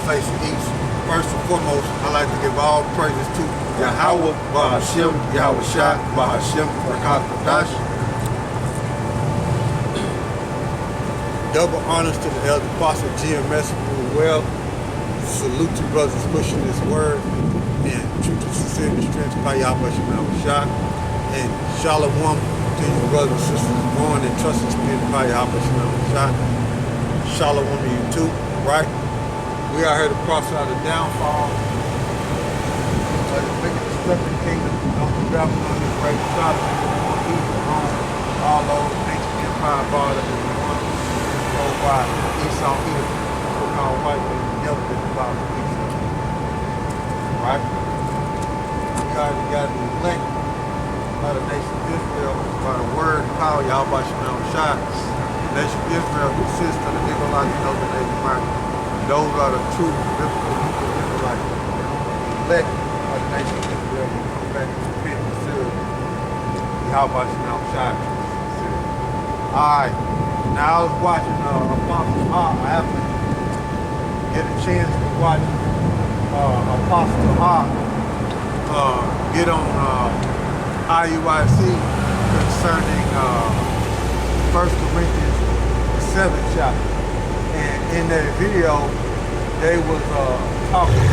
facing east. First and foremost, I like to give all praises to Yahawah, YAHAWASHI, YAHAWASHI, YAHASHIM, Rakakadash. Double honors to the elder apostle GMS who well. Salute to brothers pushing this word and true to sincerity, strength, YAHAWASHI, and shalom to you brothers and sisters born and trust in spirit, YAHAWASHI. Shalom to you too, right? We are here to prophesy the downfall of the wicked destructive kingdom of Babylon, the great Sodom, on Egypt, Rome, all those ancient empire bars that we want controlled by Esau, Edom, so-called white men. Right? We already got the elect by the nation of Israel by the word and power, YAHAWASHI. The nation of Israel consists of the Israelites and those that they marry. Those are the true biblical Israelites. The elect by the nation of Israel will come back and repent and serve YAHAWASHI. Alright, now I was watching Apostle I haven't get a chance to watch Apostle Hawk get on IUIC concerning 1 Corinthians the 7th chapter. And in that video, they was talking.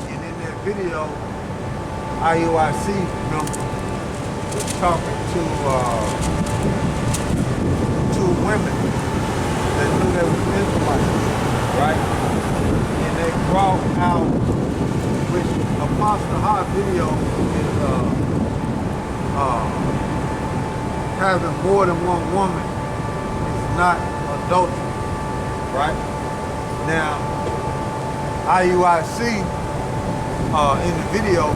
And in that video, IUIC member was talking to women that knew they were Israelites, right? And they brought out, which Apostle High video is having more than one woman is not adultery, right? Now, IUIC in the video,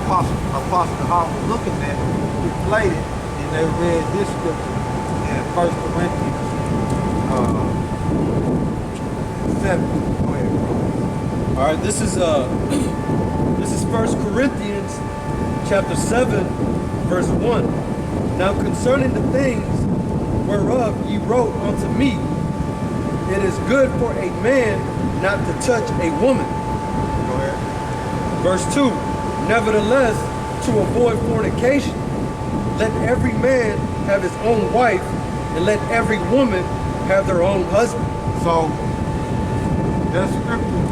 Apostle High was looking at it, he played it, and they read this scripture. 1 Corinthians 7. Go ahead. All right, this is 1 Corinthians chapter 7, verse 1. Now concerning the things whereof ye wrote unto me, it is good for a man not to touch a woman. Go ahead. Verse 2. Nevertheless, to avoid fornication, let every man have his own wife, and let every woman have their own husband. So that scripture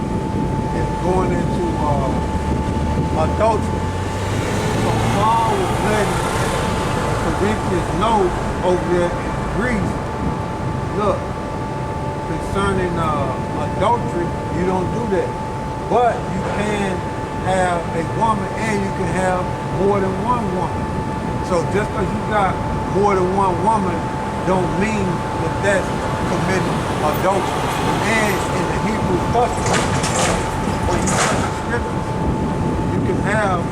is going into adultery. So Paul was letting Corinthians know over there in Greece, look, concerning adultery, you don't do that. But you can have a woman and you can have more than one woman. So just because you got more than one woman don't mean that that's committing adultery. And in the Hebrew custom, when you search the scriptures, you can have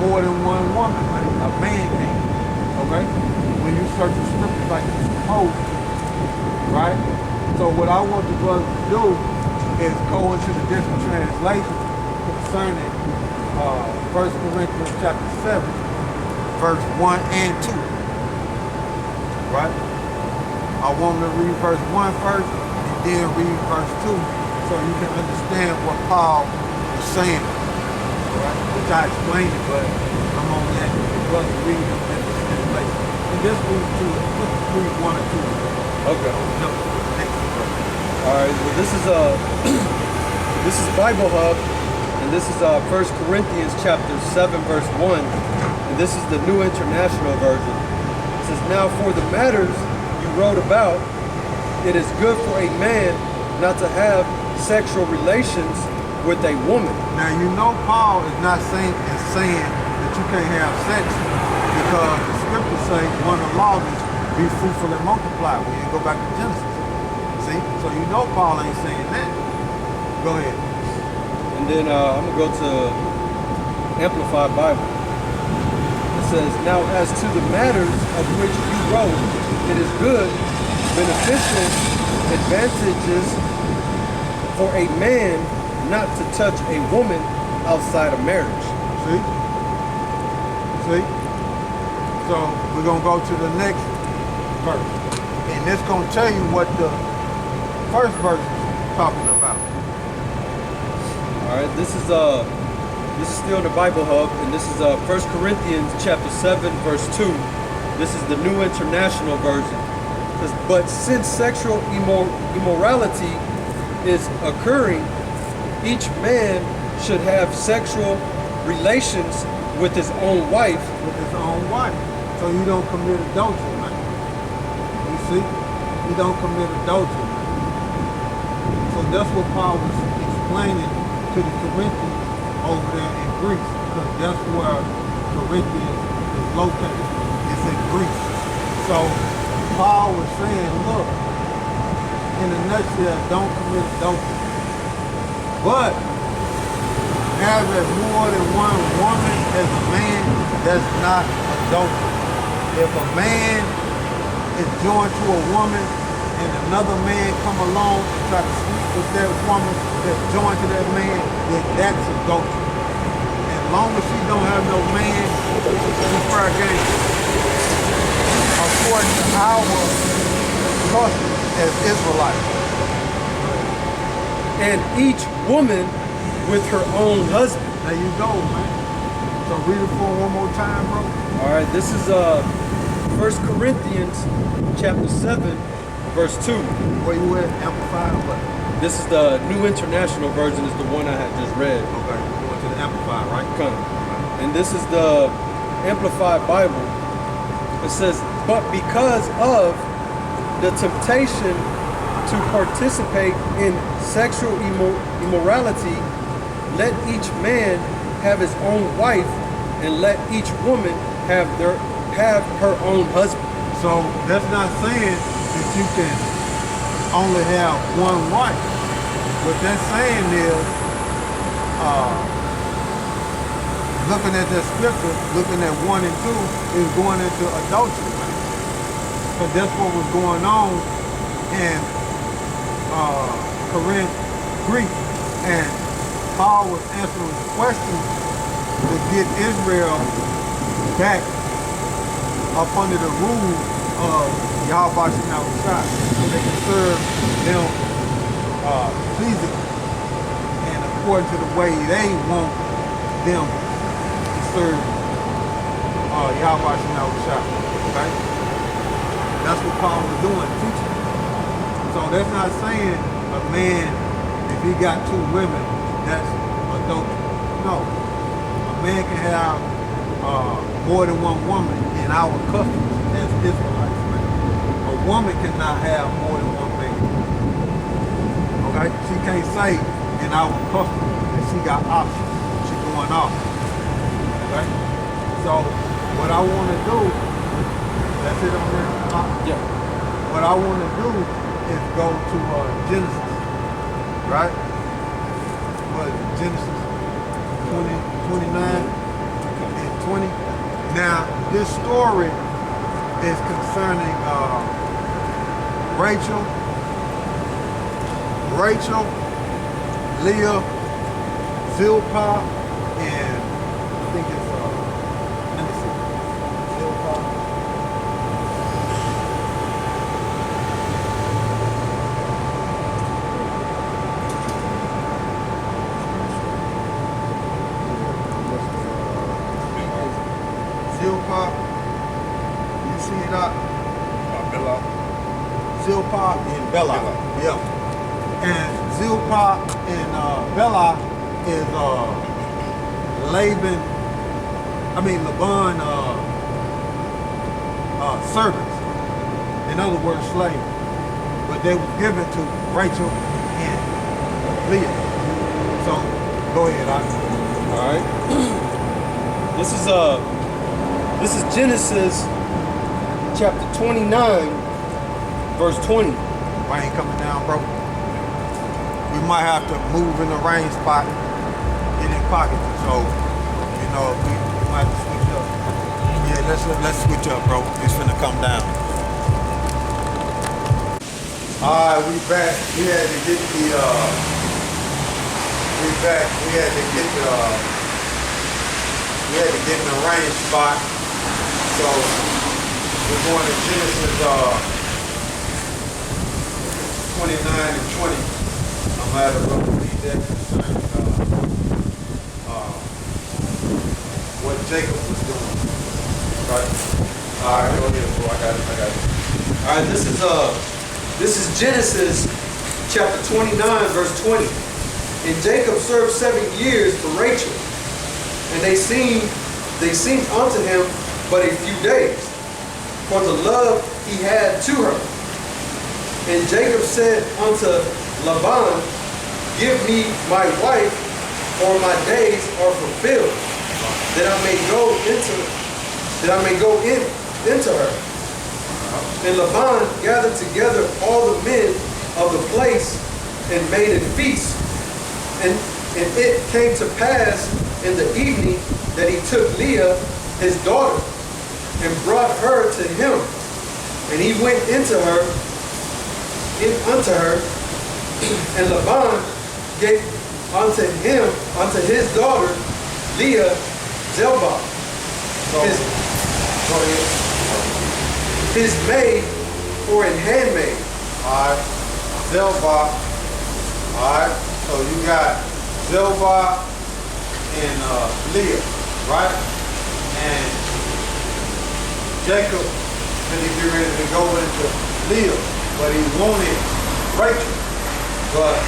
more than one woman. A man can, okay? When you search the scriptures like you're supposed to, right? So what I want the brothers to do is go into the different translations concerning 1 Corinthians chapter 7, verse 1 and 2, right? I want to read verse 1 first and then read verse 2 so you can understand what Paul was saying, right? Which I explained it, but I'm on that. The brother read it in this translation. And just read 1 or 2. Okay. No, next verse. All right, well this is Bible Hub, and this is 1 Corinthians chapter 7, verse 1, and this is the New International Version. It says, now for the matters you wrote about, it is good for a man not to have sexual relations with a woman. Now you know Paul is not saying that you can't have sex because the scriptures say one of the laws is be fruitful and multiply when you go back to Genesis. See? So you know Paul ain't saying that. Go ahead. And then I'm going to go to Amplified Bible. It says, now as to the matters of which you wrote, it is good, beneficial, advantages for a man not to touch a woman outside of marriage. See? See? So we're going to go to the next verse. And it's going to tell you what the first verse is talking about. All right, this is still the Bible Hub, and this is 1 Corinthians chapter 7, verse 2. This is the New International Version. It says, but since sexual immorality is occurring, each man should have sexual relations with his own wife. With his own wife. So you don't commit adultery, man. You see? You don't commit adultery, man. So that's what Paul was explaining to the Corinthians over there in Greece, because that's where Corinthians is located. It's in Greece. So Paul was saying, look, in a nutshell, don't commit adultery. But having more than one woman as a man, that's not adultery. If a man is joined to a woman and another man come along and try to sleep with that woman that's joined to that man, then that's adultery. As long as she don't have no man, it's fair game. According to our custom as Israelites. And each woman with her own husband. There you go, man. So read it for one more time, bro. All right, this is 1 Corinthians chapter 7, verse 2. Where you at? Amplified or what? This is the New International Version, is the one I had just read. Okay, going to the Amplified, right? Come. And this is the Amplified Bible. It says, but because of the temptation to participate in sexual immorality, let each man have his own wife, and let each woman have her own husband. So that's not saying that you can only have one wife. What that's saying is, looking at that scripture, looking at 1 and 2, is going into adultery, man. Because that's what was going on in Corinth, Greece, and Paul was answering questions to get Israel back up under the rule of YAHAWASHI, so they can serve them pleasing and according to the way they want them to serve YAHAWASHI. Okay? That's what Paul was doing, teaching. So that's not saying a man, if he got 2 women, that's adultery. No. A man can have more than one woman in our customs as Israelites, man. A woman cannot have more than one man. Okay? She can't say in our customs that she got options. She's going off. Okay? So what I want to do, that's it on there? Yeah. What I want to do is go to Genesis, right? What, Genesis 29 and 20. Now, this story is concerning Rachel, Leah, Zilpah, and I think it's, let me see, Zilpah. Zilpah, you see it up? Bella. Zilpah and Bella. Yeah. And Zilpah and Bella is Laban servants. In other words, slaves. But they were given to Rachel and Leah. So go ahead, All right. This is Genesis chapter 29, verse 20. Rain coming down, bro. We might have to move in the rain spot, get in pocket. So, you know, we might have to switch up. Yeah, let's switch up, bro. It's finna come down. All right, we back. We had to get in the rain spot. So we're going to Genesis 29 and 20. I'm going to read that concerning what Jacob was doing. Right? All right, go ahead, bro. I got it. All right, this is Genesis chapter 29, verse 20. And Jacob served 7 years for Rachel, and they seemed unto him but a few days, for the love he had to her. And Jacob said unto Laban, give me my wife, for my days are fulfilled, that I may go into her. And Laban gathered together all the men of the place and made a feast. And it came to pass in the evening that he took Leah, his daughter, and brought her to him. And he went unto her, and Laban gave unto his daughter Leah, Zilpah, his maid, for an handmaid. Alright, Zilpah. Alright, so you got Zilpah and Leah, right? And Jacob, when he get ready to go into Leah, but he wanted Rachel. But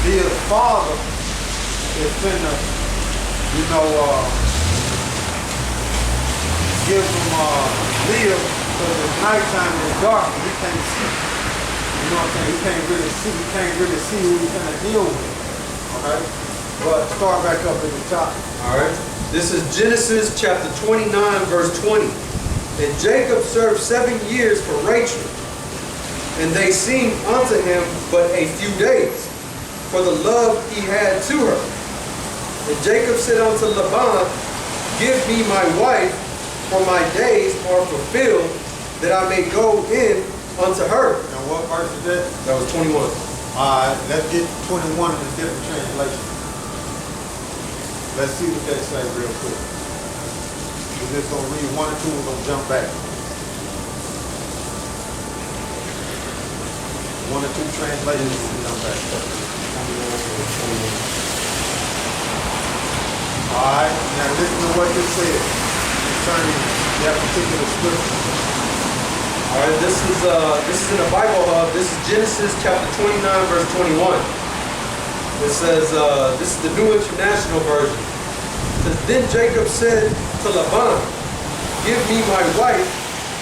Leah's father is finna, give him Leah, because it's nighttime and it's dark and he can't see. You know what I'm saying? He can't really see who he's gonna deal with. Okay? But start back up at the top. Alright. This is Genesis chapter 29, verse 20. And Jacob served 7 years for Rachel, and they seemed unto him but a few days, for the love he had to her. And Jacob said unto Laban, give me my wife, for my days are fulfilled, that I may go in unto her. And what verse is that? That was 21. Alright, let's get 21 in a different translation. Let's see what that say real quick. We're just going to read 1 and 2, we're going to jump back. 1 and 2 translations, we'll jump back. Alright, now listen to what this says concerning that particular scripture. Alright, this is in the Bible Hub. This is Genesis chapter 29, verse 21. It says, this is the New International Version. It says, then Jacob said to Laban, give me my wife,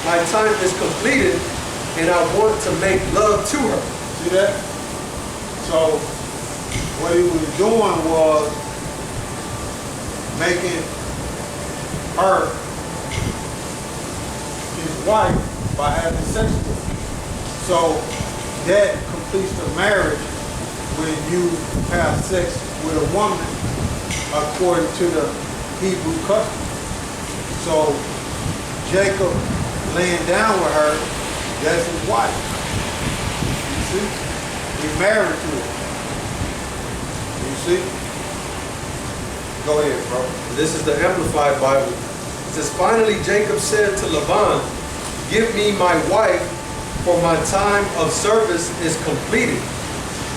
my time is completed, and I want to make love to her. See that? So, what he was doing was making her his wife by having sex with her. So, that completes the marriage when you have sex with a woman according to the Hebrew custom. So Jacob laying down with her, that's his wife. You see? He married to her. You see? Go ahead, bro. This is the Amplified Bible. It says, finally Jacob said to Laban, give me my wife, for my time of service is completed,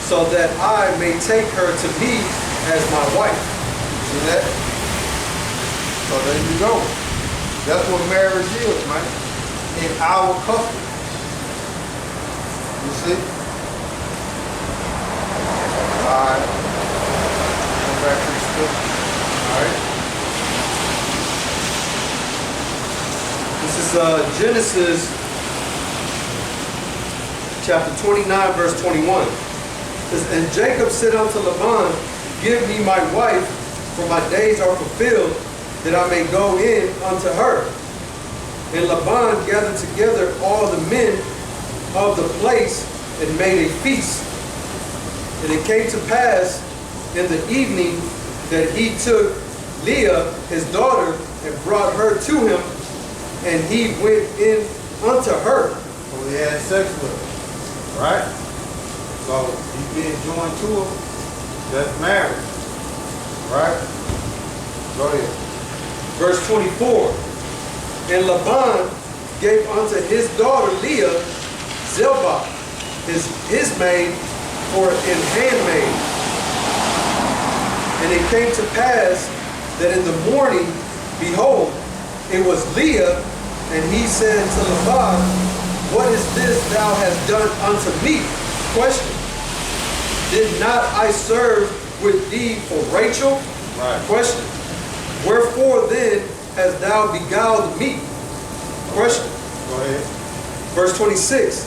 so that I may take her to me as my wife. See that? So there you go. That's what marriage is, man. In our custom. You see? Alright. Go back to the scripture. Alright. This is Genesis chapter 29, verse 21. And Jacob said unto Laban, give me my wife, for my days are fulfilled, that I may go in unto her. And Laban gathered together all the men of the place and made a feast. And it came to pass in the evening that he took Leah, his daughter, and brought her to him, and he went in unto her. So he had sex with her. Right? So he being joined to her, that's marriage. Right? Go ahead. Verse 24. And Laban gave unto his daughter Leah Zilpah, his maid for an handmaid. And it came to pass that in the morning, behold, it was Leah, and he said to Laban, what is this thou hast done unto me? Question. Did not I serve with thee for Rachel? Right. Question. Wherefore then hast thou beguiled me? Question. Go ahead. Verse 26.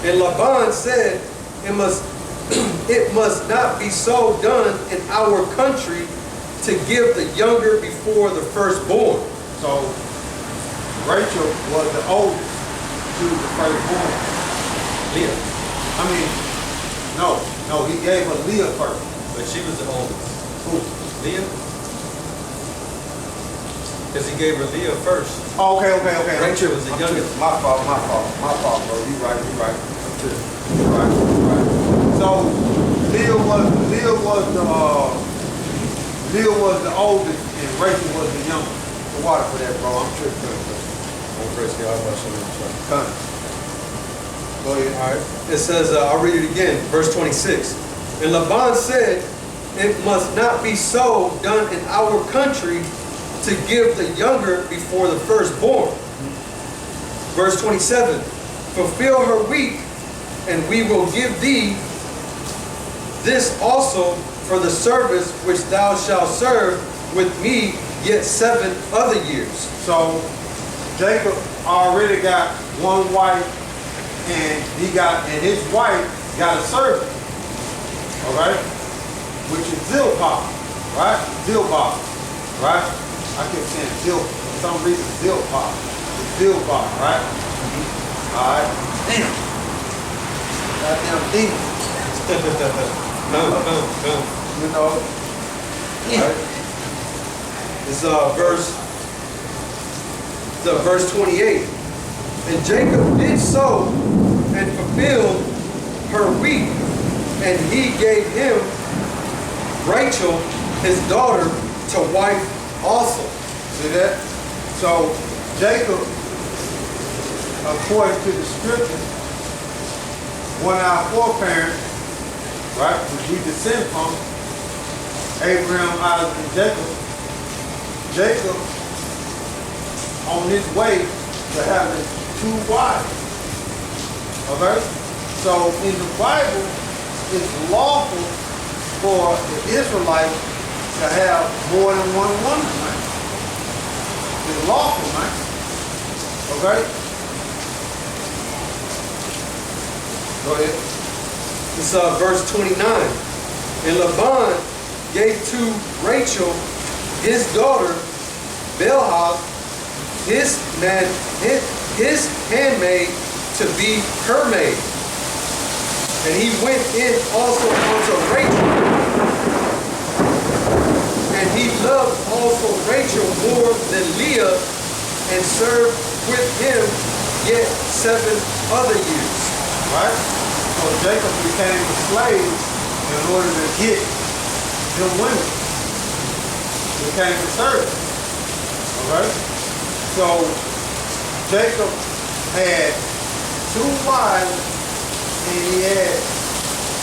And Laban said, it must not be so done in our country to give the younger before the firstborn. So Rachel was the oldest to the firstborn. Leah. I mean, no, he gave her Leah first. But she was the oldest. Who? Leah? Because he gave her Leah first. Oh, okay. Rachel was the I'm youngest. tripping. My fault, bro. You right. I'm tripping. You right. So Leah was the oldest, and Rachel was the youngest. The water for that, bro. I'm tripping. Go ahead. All right. It says, I'll read it again, verse 26. And Laban said, it must not be so done in our country to give the younger before the firstborn. Verse 27. Fulfill her week, and we will give thee this also for the service which thou shalt serve with me yet 7 other years. So Jacob already got one wife, and his wife got a servant. All right, which is Zilpah, right? Zilpah, right? I kept saying Zilpah for some reason. Zilpah, it's Zilpah, right? All right. Damn. Goddamn demon. You know. Yeah. Right. This verse 28. And Jacob did so and fulfilled her week, and he gave him Rachel, his daughter, to wife also. See that? So Jacob, according to the scripture, one of our foreparents, right, which we descend from, Abraham, Isaac, and Jacob. Jacob on his way to having 2 wives. Okay? So in the Bible, it's lawful for the Israelites to have more than one woman, man. It's lawful, man. Okay? Go ahead. This verse 29. And Laban gave to Rachel his daughter Bilhah, his handmaid, to be her maid. And he went in also unto Rachel, and he loved also Rachel more than Leah, and served with him yet 7 other years. Right? So Jacob became a slave in order to get them women. Became a servant. Alright? So Jacob had 2 wives, and he had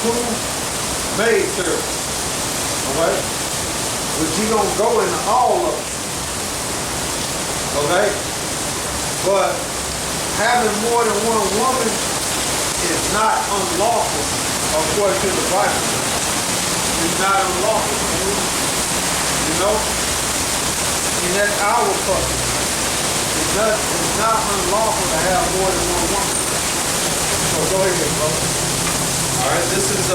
2 maidservants. Alright? But you don't go into all of them. Okay? But having more than one woman is not unlawful according to the Bible. It's not unlawful. You know? And that's our custom. It's not unlawful to have more than one woman. So go ahead, bro. Alright, this is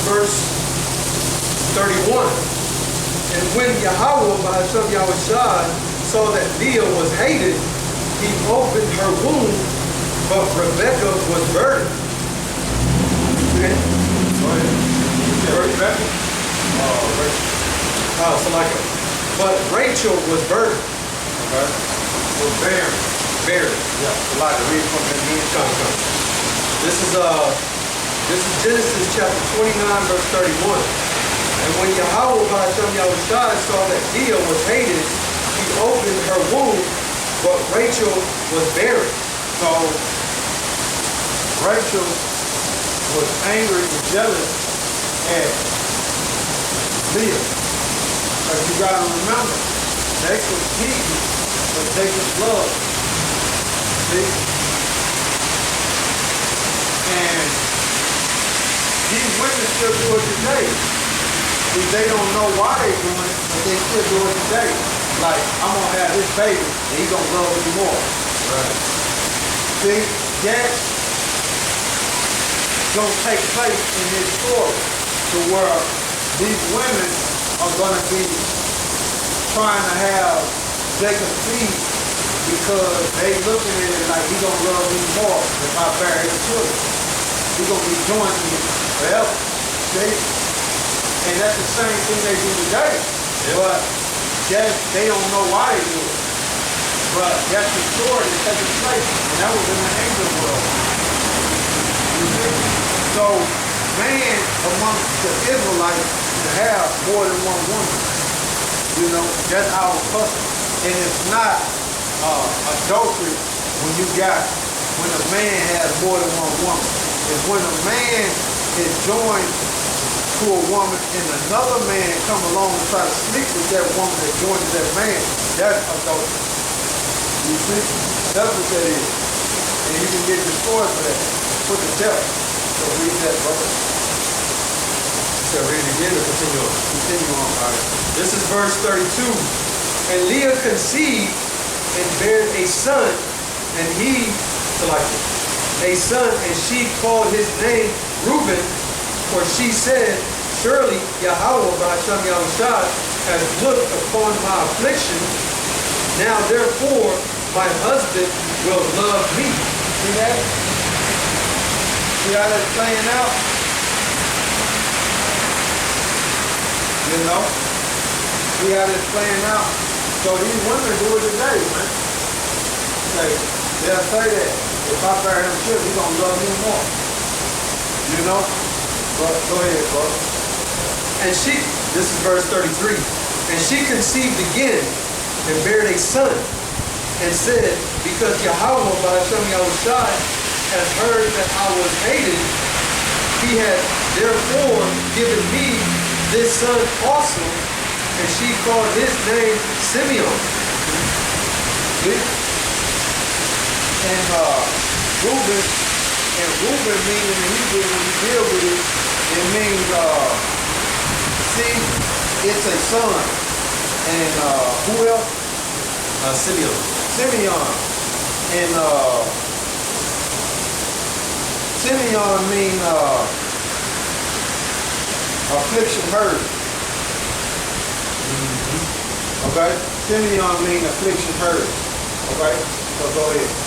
verse 31. And when YAHAWAH saw that Leah was hated, he opened her womb, but Rebekah was burdened. Okay? Go ahead. Rebecca? But Rachel was burdened. Okay. Was barren. Barren. Yeah. A lot to read from the end. Come. This is Genesis chapter 29, verse 31. And when YAHAWAH saw that Leah was hated, he opened her womb, but Rachel was barren. So Rachel was angry and jealous at Leah. But you gotta remember, they competed for Jacob's love. See? And these women still do it today. See, they don't know why they're doing it, but they still do it today. Like, I'm gonna have this baby, and he's gonna love me more. Right. See, that's gonna take place in this story, to where these women are gonna be trying to have Jacob feed because they looking at it like he gonna love me more if I bear his children. He gonna be joined to me forever. See? And that's the same thing they do today. Yep. But they don't know why they do it. But that's the story that's taking place. And that was in the angel world. You see? So man amongst the Israelites to have more than one woman. You know, that's our custom. And it's not adultery when a man has more than one woman. It's when a man is joined to a woman and another man come along and try to sleep with that woman that joined to that man. That's adultery. You see? That's what that is. And you can get destroyed for that. Put the devil. So read that, brother. So read it again or continue on? Continue on, all right. This is verse 32. And Leah conceived and bare a son, and he, a son, and she called his name Reuben, for she said, surely YAHAWAH has looked upon my affliction. Now therefore my husband will love me. See that? See how that's playing out? You know? See how that's playing out? So these women do it today, man. They'll say that. If I bear him children, he's gonna love me more. You know? But go ahead, bro. And she, this is verse 33, and she conceived again and bare a son, and said, because YAHAWAH has heard that I was hated, he had therefore given me this son also, and she called his name Simeon. See? And Reuben meaning in Hebrew, when you deal with it, it means, see, it's a son. And who else? Simeon. Simeon. And Simeon mean affliction heard. Okay? Simeon mean affliction heard. Okay? So go ahead.